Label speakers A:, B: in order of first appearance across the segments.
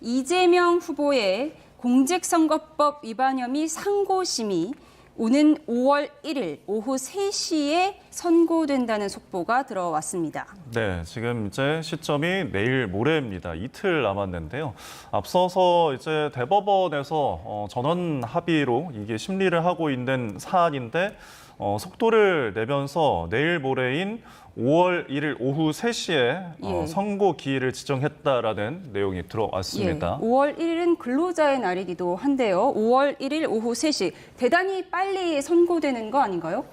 A: 이재명 후보의 공직선거법 위반 혐의 상고심이 오는 5월 1일 오후 3시에 선고된다는 속보가 들어왔습니다.
B: 네, 지금 이제 시점이 내일 모레입니다. 이틀 남았는데요. 앞서서 이제 대법원에서 전원 합의로 이게 심리를 하고 있는 사안인데 속도를 내면서 내일 모레인 5월 1일 오후 3시에 선고 기일을 지정했다라는 내용이 들어왔습니다.
A: 5월 1일은 근로자의 날이기도 한데요. 5월 1일 오후 3시, 대단히 빨리 선고되는 거 아닌가요?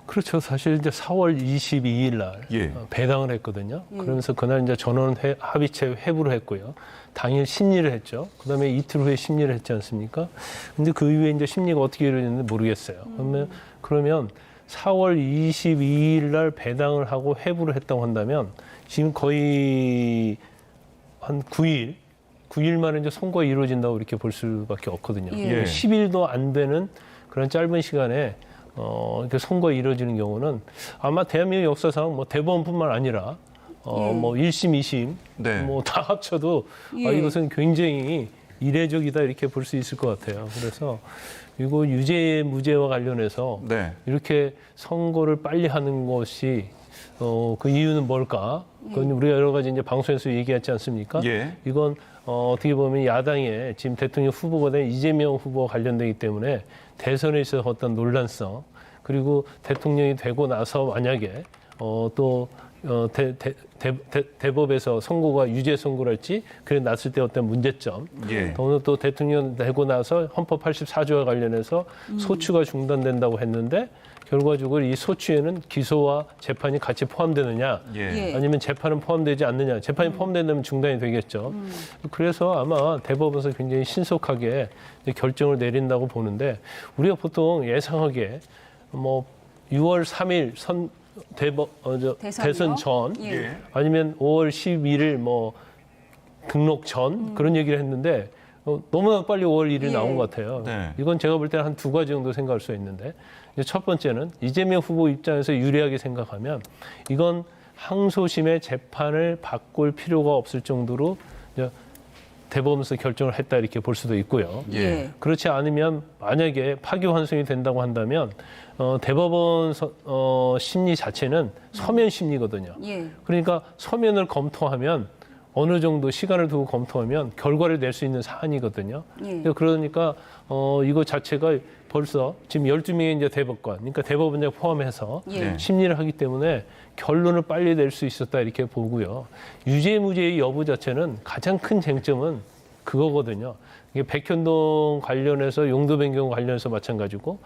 C: 그렇죠. 사실 이제 4월 22일 날 배당을 했거든요. 그러면서 그날 이제 전원 합의체 회부를 했고요. 당일 심리를 했죠. 그다음에 이틀 후에 심리를 했지 않습니까? 근데 그 이후에 이제 심리가 어떻게 이루어졌는지 모르겠어요. 그러면 4월 22일 날 배당을 하고 회부를 했다고 한다면 지금 거의 한 9일 만에 이제 선고가 이루어진다고 이렇게 볼 수밖에 없거든요. 10일도 안 되는 그런 짧은 시간에 이렇게 선거가 이루어지는 경우는 아마 대한민국 역사상 뭐 대법원뿐만 아니라 뭐 1심, 2심 뭐 다 합쳐도 이것은 굉장히 이례적이다 이렇게 볼 수 있을 것 같아요. 그래서 이거 유죄, 무죄와 관련해서 이렇게 선고를 빨리 하는 것이 그 이유는 뭘까? 그건 우리가 여러 가지 이제 방송에서 얘기했지 않습니까? 이건 어떻게 보면 야당의 지금 대통령 후보가 된 이재명 후보와 관련되기 때문에 대선에 있어서 어떤 논란성 그리고 대통령이 되고 나서 만약에 대법에서 선고가 유죄 선고랄지 그래 났을 때 어떤 문제점 더불어 또 대통령 되고 나서 헌법 84조와 관련해서 소추가 중단된다고 했는데 결과적으로 이 소추에는 기소와 재판이 같이 포함되느냐 아니면 재판은 포함되지 않느냐 재판이 포함된다면 중단이 되겠죠. 그래서 아마 대법원에서 굉장히 신속하게 결정을 내린다고 보는데 우리가 보통 예상하기에 뭐 6월 3일 대선 전 아니면 5월 11일 뭐 등록 전 그런 얘기를 했는데 너무나 빨리 5월 1일 나온 것 같아요. 이건 제가 볼 때는 한 두 가지 정도 생각할 수 있는데 첫 번째는 이재명 후보 입장에서 유리하게 생각하면 이건 항소심의 재판을 바꿀 필요가 없을 정도로 대법원에서 결정을 했다 이렇게 볼 수도 있고요. 그렇지 않으면 만약에 파기환송이 된다고 한다면 대법원 심리 자체는 서면 심리거든요. 그러니까 서면을 검토하면 어느 정도 시간을 두고 검토하면 결과를 낼 수 있는 사안이거든요. 그러니까 이거 자체가 벌써 지금 12명의 이제 대법관, 그러니까 대법원장 포함해서 심리를 하기 때문에 결론을 빨리 낼 수 있었다 이렇게 보고요. 유죄 무죄의 여부 자체는 가장 큰 쟁점은 그거거든요. 이게 백현동 관련해서 용도 변경 관련해서 마찬가지고,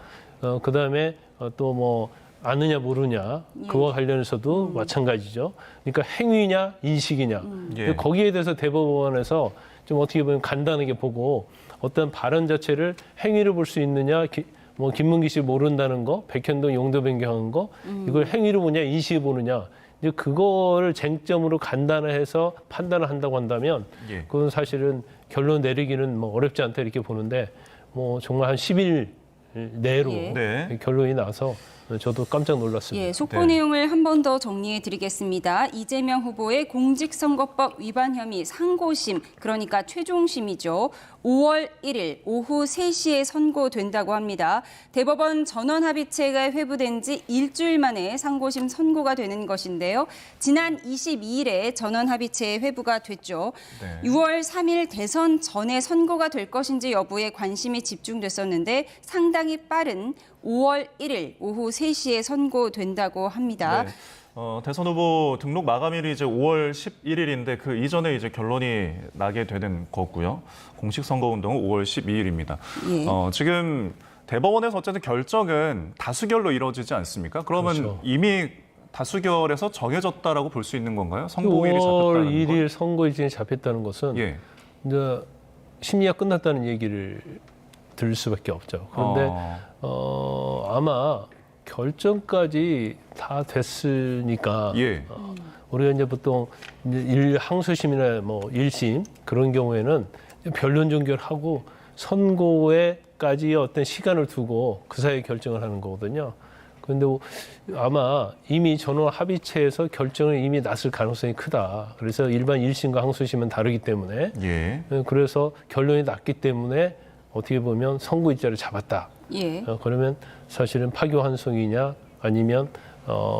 C: 그 다음에 또 뭐 아느냐 모르냐 그와 관련해서도 마찬가지죠. 그러니까 행위냐 인식이냐 거기에 대해서 대법원에서 좀 어떻게 보면 간단하게 보고 어떤 발언 자체를 행위를 볼 수 있느냐 뭐 김문기 씨 모른다는 거 백현동 용도 변경한 거 이걸 행위로 보냐 인식을 보느냐 이제 그거를 쟁점으로 간단해서 판단을 한다고 한다면 그건 사실은 결론 내리기는 뭐 어렵지 않다 이렇게 보는데 뭐 정말 한 10일 내로 결론이 나서 저도 깜짝 놀랐습니다.
A: 속보 내용을 한 번 더 정리해 드리겠습니다. 이재명 후보의 공직선거법 위반 혐의 상고심, 그러니까 최종심이죠. 5월 1일 오후 3시에 선고된다고 합니다. 대법원 전원합의체가 회부된 지 일주일 만에 상고심 선고가 되는 것인데요. 지난 22일에 전원합의체 회부가 됐죠. 6월 3일 대선 전에 선고가 될 것인지 여부에 관심이 집중됐었는데 상당히 빠른 5월 1일 오후 3시에 선고된다고 합니다.
B: 대선 후보 등록 마감일이 이제 5월 11일인데 그 이전에 이제 결론이 나게 되는 거고요. 공식 선거 운동은 5월 12일입니다. 지금 대법원에서 어쨌든 결정은 다수결로 이루어지지 않습니까? 그러면 이미 다수결에서 정해졌다라고 볼 수 있는 건가요? 선고일이 잡혔다는
C: 5월 1일 선고일정이 잡혔다는 것은 이제 심리가 끝났다는 얘기를 들을 수밖에 없죠. 그런데 아마 결정까지 다 됐으니까 우리가 이제 보통 항소심이나 뭐 1심 그런 경우에는 변론 종결하고 선고에까지의 어떤 시간을 두고 그 사이에 결정을 하는 거거든요. 그런데 아마 이미 전원 합의체에서 결정을 이미 났을 가능성이 크다. 그래서 일반 1심과 항소심은 다르기 때문에
B: 예.
C: 그래서 결론이 났기 때문에 어떻게 보면 선고일자를 잡았다.
A: 예.
C: 그러면 사실은 파기환송이냐 아니면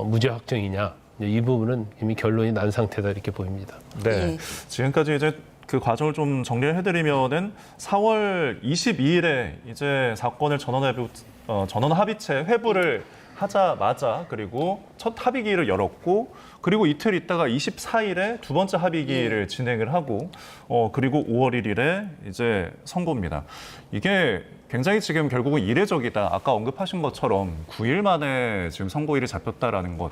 C: 무죄 확정이냐 이 부분은 이미 결론이 난 상태다 이렇게 보입니다.
B: 네.
A: 예.
B: 지금까지 이제 그 과정을 좀 정리를 해드리면은 4월 22일에 이제 사건을 전원 합의체 회부를 하자마자 그리고 첫 합의기일을 열었고 그리고 이틀 있다가 24일에 두 번째 합의기일을 진행을 하고 그리고 5월 1일에 이제 선고입니다. 이게 굉장히 지금 결국은 이례적이다. 아까 언급하신 것처럼 9일 만에 지금 선고일이 잡혔다라는 것.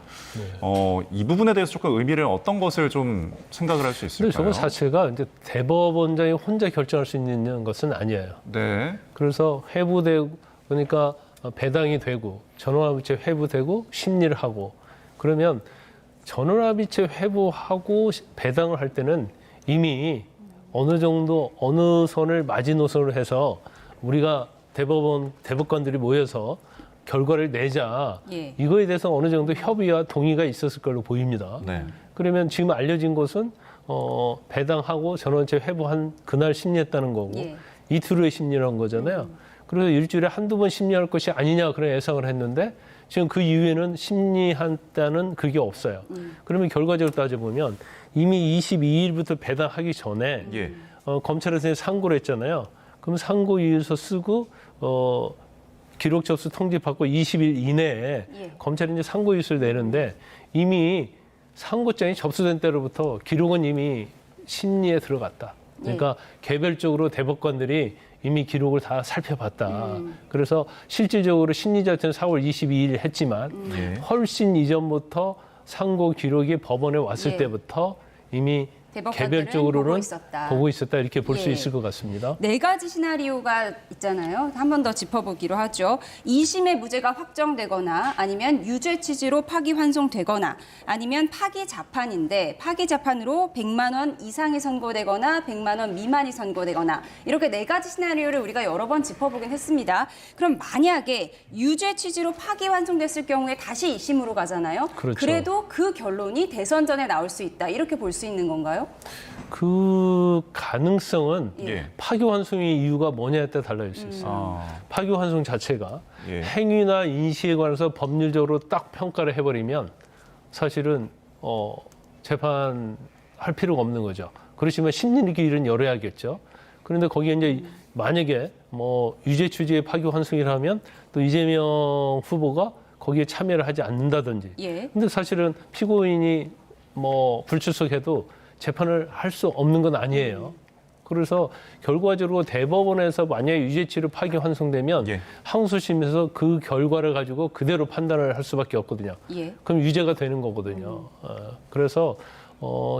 B: 이 부분에 대해서 조금 의미를 어떤 것을 좀 생각을 할 수 있을까요?
C: 근데 저거 자체가 이제 대법원장이 혼자 결정할 수 있는 것은 아니에요.
B: 네.
C: 그래서 회부되고 그러니까 배당이 되고 전원합의체 회부되고 심리를 하고 그러면 전원합의체 회부하고 배당을 할 때는 이미 어느 정도 어느 선을 마지노선으로 해서 우리가 대법관들이 모여서 결과를 내자
A: 예.
C: 이거에 대해서 어느 정도 협의와 동의가 있었을 걸로 보입니다.
B: 네.
C: 그러면 지금 알려진 것은 배당하고 전원체 회부한 그날 심리했다는 거고
A: 예.
C: 이틀 후에 심리를 한 거잖아요. 그래서 일주일에 한두 번 심리할 것이 아니냐 그런 예상을 했는데 지금 그 이후에는 심리한다는 그게 없어요. 그러면 결과적으로 따져보면 이미 22일부터 배당하기 전에
B: 예.
C: 검찰에서 상고를 했잖아요. 그럼 상고 이유서 쓰고 기록 접수 통지 받고 20일 이내에
A: 예.
C: 검찰이 이제 상고 이유서를 내는데 이미 상고장이 접수된 때로부터 기록은 이미 심리에 들어갔다. 그러니까 개별적으로 대법관들이 이미 기록을 다 살펴봤다. 그래서 실질적으로 심리 자체는 4월 22일 했지만
B: 예.
C: 훨씬 이전부터 상고 기록이 법원에 왔을
A: 예.
C: 때부터 이미
A: 대법관들은
C: 개별적으로는
A: 보고 있었다.
C: 이렇게 볼 수
A: 예.
C: 있을 것 같습니다.
A: 네 가지 시나리오가 있잖아요. 한 번 더 짚어보기로 하죠. 2심의 무죄가 확정되거나 아니면 유죄 취지로 파기환송되거나 아니면 파기자판인데 파기자판으로 100만 원 이상이 선고되거나 100만 원 미만이 선고되거나 이렇게 네 가지 시나리오를 우리가 여러 번 짚어보긴 했습니다. 그럼 만약에 유죄 취지로 파기환송됐을 경우에 다시 2심으로 가잖아요.
C: 그렇죠.
A: 그래도 그 결론이 대선 전에 나올 수 있다. 이렇게 볼 수 있는 건가요?
C: 그 가능성은
B: 예.
C: 파기환송의 이유가 뭐냐에 따라 달라질 수 있어요.
B: 아.
C: 파기환송 자체가
B: 예.
C: 행위나 인식에 관해서 법률적으로 딱 평가를 해버리면 사실은 재판할 필요가 없는 거죠. 그렇지만 심리 기일은 열어야겠죠. 그런데 거기에 이제 만약에 뭐 유죄 취지의 파기환송이라면 또 이재명 후보가 거기에 참여를 하지 않는다든지.
A: 예.
C: 근데 사실은 피고인이 뭐 불출석해도 재판을 할 수 없는 건 아니에요. 그래서 결과적으로 대법원에서 만약에 유죄치로 파기환송되면
B: 예.
C: 항소심에서 그 결과를 가지고 그대로 판단을 할 수밖에 없거든요.
A: 예.
C: 그럼 유죄가 되는 거거든요. 그래서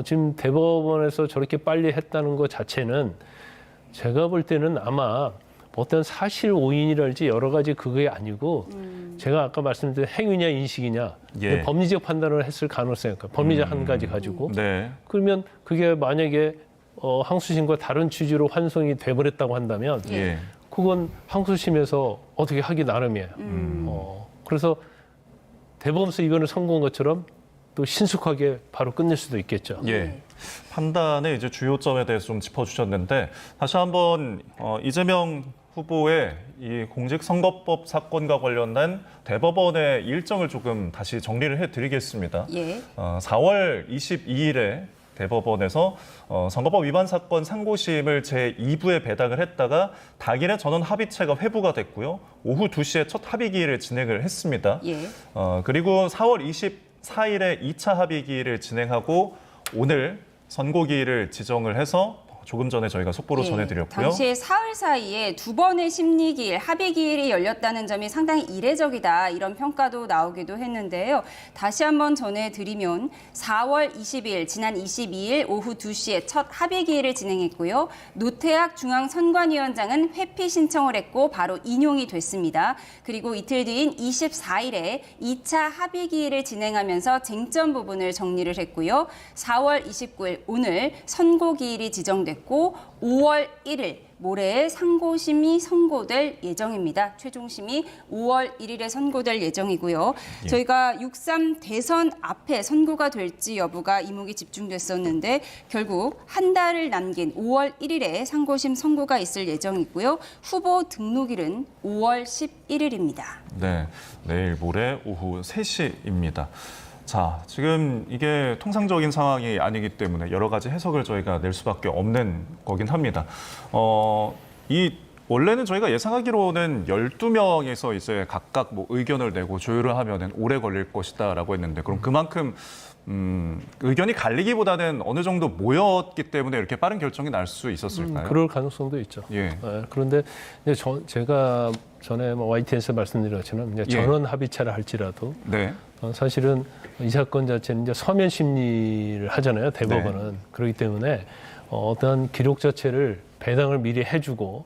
C: 지금 대법원에서 저렇게 빨리 했다는 것 자체는 제가 볼 때는 아마 어떤 사실 오인이랄지 여러 가지 그게 아니고 제가 아까 말씀드린 행위냐 인식이냐
B: 예.
C: 법리적 판단을 했을 가능성이 있어요. 법리적 한 가지 가지고
B: 네.
C: 그러면 그게 만약에 항소심과 다른 취지로 환송이 돼버렸다고 한다면
B: 예.
C: 그건 항소심에서 어떻게 하기 나름이에요. 그래서 대법원에서 이번에 선고한 것처럼 또 신속하게 바로 끝낼 수도 있겠죠.
B: 예. 판단의 이제 주요점에 대해서 좀 짚어주셨는데 다시 한번 이재명 후보의 이 공직선거법 사건과 관련된 대법원의 일정을 조금 다시 정리를 해드리겠습니다.
A: 예.
B: 4월 22일에 대법원에서 선거법 위반 사건 상고심을 제2부에 배당을 했다가 당일에 전원 합의체가 회부가 됐고요. 오후 2시에 첫 합의기일을 진행을 했습니다.
A: 예.
B: 그리고 4월 24일에 2차 합의기일을 진행하고 오늘 선고기일을 지정을 해서 조금 전에 저희가 속보로 전해드렸고요.
A: 당시에 사흘 사이에 두 번의 심리기일, 합의기일이 열렸다는 점이 상당히 이례적이다 이런 평가도 나오기도 했는데요. 다시 한번 전해드리면 4월 20일, 지난 22일 오후 2시에 첫 합의기일을 진행했고요. 노태학 중앙선관위원장은 회피 신청을 했고 바로 인용이 됐습니다. 그리고 이틀 뒤인 24일에 2차 합의기일을 진행하면서 쟁점 부분을 정리를 했고요. 4월 29일 오늘 선고기일이 지정됐습니다. 종료됐고 5월 1일 모레 상고심이 선고될 예정입니다. 최종심이 5월 1일에 선고될 예정이고요.
B: 예.
A: 저희가 6.3 대선 앞에 선고가 될지 여부가 이목이 집중됐었는데 결국 한 달을 남긴 5월 1일에 상고심 선고가 있을 예정이고요. 후보 등록일은 5월 11일입니다.
B: 네, 내일 모레 오후 3시입니다. 자, 지금 이게 통상적인 상황이 아니기 때문에 여러 가지 해석을 저희가 낼 수밖에 없는 거긴 합니다. 원래는 저희가 예상하기로는 12명에서 이제 각각 뭐 의견을 내고 조율을 하면은 오래 걸릴 것이다라고 했는데 그럼 그만큼 의견이 갈리기보다는 어느 정도 모였기 때문에 이렇게 빠른 결정이 날 수 있었을까요?
C: 그럴 가능성도 있죠.
B: 예.
C: 그런데 이제 제가 전에 뭐 YTN에서 말씀드렸지만 이제 전원 합의체라 할지라도
B: 네.
C: 사실은 이 사건 자체는 이제 서면 심리를 하잖아요. 대법원은.
B: 네.
C: 그렇기 때문에 어떠한 기록 자체를 배당을 미리 해주고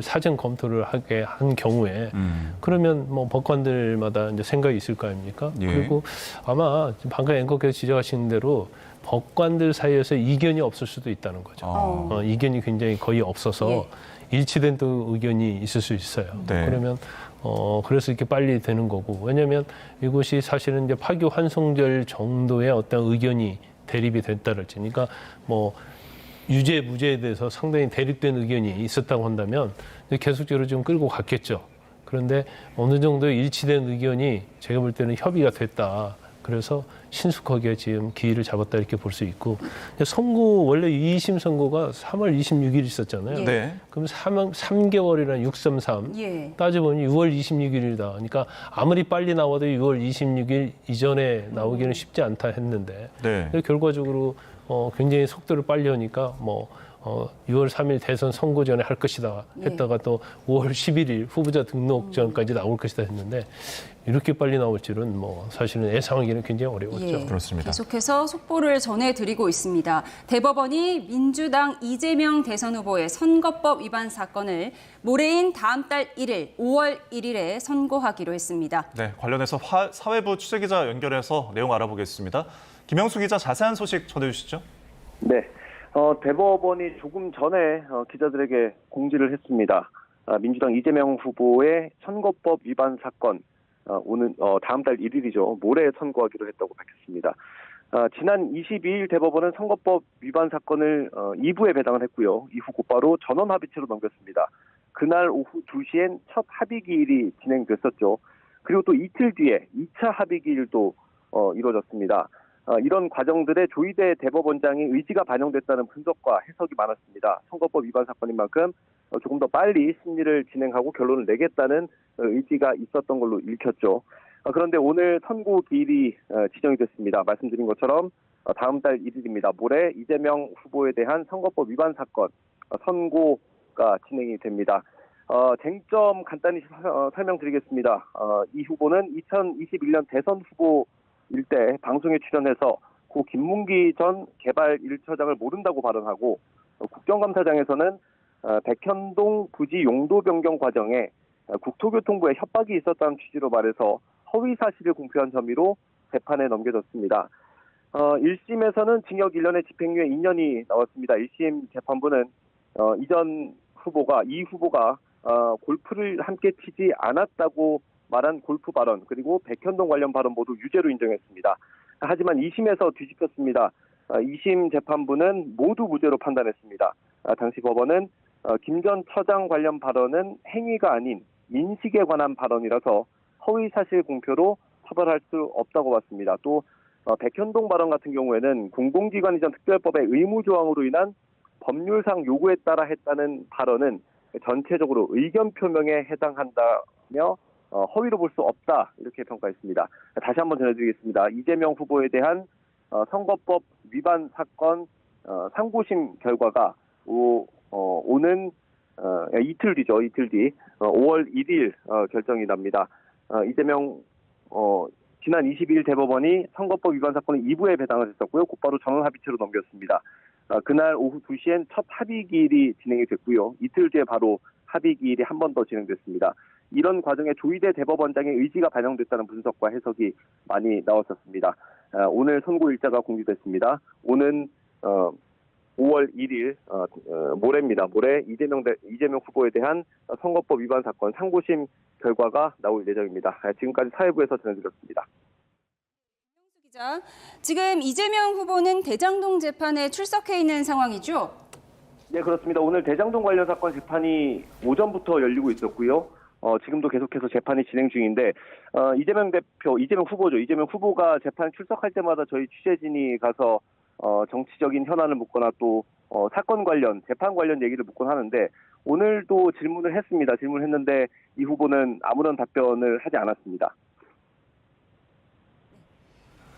C: 사전 검토를 하게 한 경우에 그러면 뭐 법관들마다 이제 생각이 있을 거 아닙니까?
B: 예.
C: 그리고 아마 방금 앵커께서 지적하신 대로 법관들 사이에서 이견이 없을 수도 있다는 거죠. 이견이 굉장히 거의 없어서 일치된 또 의견이 있을 수 있어요.
B: 네.
C: 그러면 그래서 이렇게 빨리 되는 거고. 왜냐하면 이것이 사실은 이제 파기 환송될 정도의 어떤 의견이 대립이 됐다랄지. 그러니까 뭐 유죄, 무죄에 대해서 상당히 대립된 의견이 있었다고 한다면 계속적으로 좀 끌고 갔겠죠. 그런데 어느 정도 일치된 의견이 제가 볼 때는 협의가 됐다. 그래서 신속하게 지금 기일을 잡았다 이렇게 볼 수 있고 선고 원래 2심 선고가 3월 26일 있었잖아요.
B: 네.
C: 그럼 3개월이란 633 따져보니 6월 26일이다. 그러니까 아무리 빨리 나와도 6월 26일 이전에 나오기는 쉽지 않다 했는데
B: 네.
C: 결과적으로 굉장히 속도를 빨리 하니까 6월 3일 대선 선고 전에 할 것이다 했다가 또 5월 11일 후보자 등록 전까지 나올 것이다 했는데 이렇게 빨리 나올 줄은 사실은 예상하기는 굉장히 어려웠죠.
B: 그렇습니다.
A: 계속해서 속보를 전해드리고 있습니다. 대법원이 민주당 이재명 대선 후보의 선거법 위반 사건을 모레인 다음 달 1일, 5월 1일에 선고하기로 했습니다.
B: 네, 관련해서 사회부 취재기자 연결해서 내용 알아보겠습니다. 김영수 기자 자세한 소식 전해주시죠.
D: 네, 대법원이 조금 전에 기자들에게 공지를 했습니다. 민주당 이재명 후보의 선거법 위반 사건 오는 다음 달 1일이죠. 모레 선고하기로 했다고 밝혔습니다. 지난 22일 대법원은 선거법 위반 사건을 2부에 배당을 했고요. 이후 곧바로 전원 합의체로 넘겼습니다. 그날 오후 2시엔 첫 합의 기일이 진행됐었죠. 그리고 또 이틀 뒤에 2차 합의 기일도 이루어졌습니다. 이런 과정들의 조희대 대법원장의 의지가 반영됐다는 분석과 해석이 많았습니다. 선거법 위반 사건인 만큼 조금 더 빨리 심리를 진행하고 결론을 내겠다는 의지가 있었던 걸로 읽혔죠. 그런데 오늘 선고 기일이 지정이 됐습니다. 말씀드린 것처럼 다음 달 1일입니다. 모레 이재명 후보에 대한 선거법 위반 사건 선고가 진행이 됩니다. 쟁점 간단히 설명드리겠습니다. 이 후보는 2021년 대선 후보일 때 방송에 출연해서 고 김문기 전 개발 1처장을 모른다고 발언하고 국정감사장에서는 백현동 부지 용도 변경 과정에 국토교통부의 협박이 있었다는 취지로 말해서 허위 사실을 공표한 혐의로 재판에 넘겨졌습니다. 1심에서는 징역 1년에 집행유예 2년이 나왔습니다. 1심 재판부는 이 후보가 골프를 함께 치지 않았다고 말한 골프 발언 그리고 백현동 관련 발언 모두 유죄로 인정했습니다. 하지만 2심에서 뒤집혔습니다. 2심 재판부는 모두 무죄로 판단했습니다. 당시 법원은 김 전 처장 관련 발언은 행위가 아닌 인식에 관한 발언이라서 허위 사실 공표로 처벌할 수 없다고 봤습니다. 또 백현동 발언 같은 경우에는 공공기관 이전 특별법의 의무 조항으로 인한 법률상 요구에 따라 했다는 발언은 전체적으로 의견 표명에 해당한다며 허위로 볼 수 없다 이렇게 평가했습니다. 다시 한번 전해드리겠습니다. 이재명 후보에 대한 선거법 위반 사건 상고심 결과가 오는 이틀 뒤 5월 1일 결정이 납니다. 이재명 지난 22일 대법원이 선거법 위반 사건을 2부에 배당을 했었고요. 곧바로 전원 합의체로 넘겼습니다. 그날 오후 2시엔 첫 합의 기일이 진행이 됐고요. 이틀 뒤에 바로 합의 기일이 한 번 더 진행됐습니다. 이런 과정에 조희대 대법원장의 의지가 반영됐다는 분석과 해석이 많이 나왔었습니다. 오늘 선고 일자가 공개됐습니다. 오는 5월 1일 모레입니다. 모레 이재명 후보에 대한 선거법 위반 사건 상고심 결과가 나올 예정입니다. 지금까지 사회부에서 전해드렸습니다.
A: 기자, 지금 이재명 후보는 대장동 재판에 출석해 있는 상황이죠?
D: 네, 그렇습니다. 오늘 대장동 관련 사건 재판이 오전부터 열리고 있었고요. 지금도 계속해서 재판이 진행 중인데 이재명 후보죠. 이재명 후보가 재판에 출석할 때마다 저희 취재진이 가서 정치적인 현안을 묻거나 또 사건 관련, 재판 관련 얘기를 묻곤 하는데 오늘도 질문을 했습니다. 질문했는데 이 후보는 아무런 답변을 하지 않았습니다.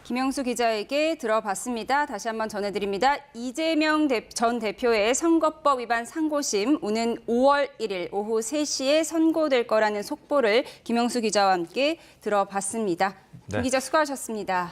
A: 김영수 기자에게 들어봤습니다. 다시 한번 전해드립니다. 이재명 전 대표의 선거법 위반 상고심 오는 5월 1일 오후 3시에 선고될 거라는 속보를 김영수 기자와 함께 들어봤습니다. 김 기자 수고하셨습니다.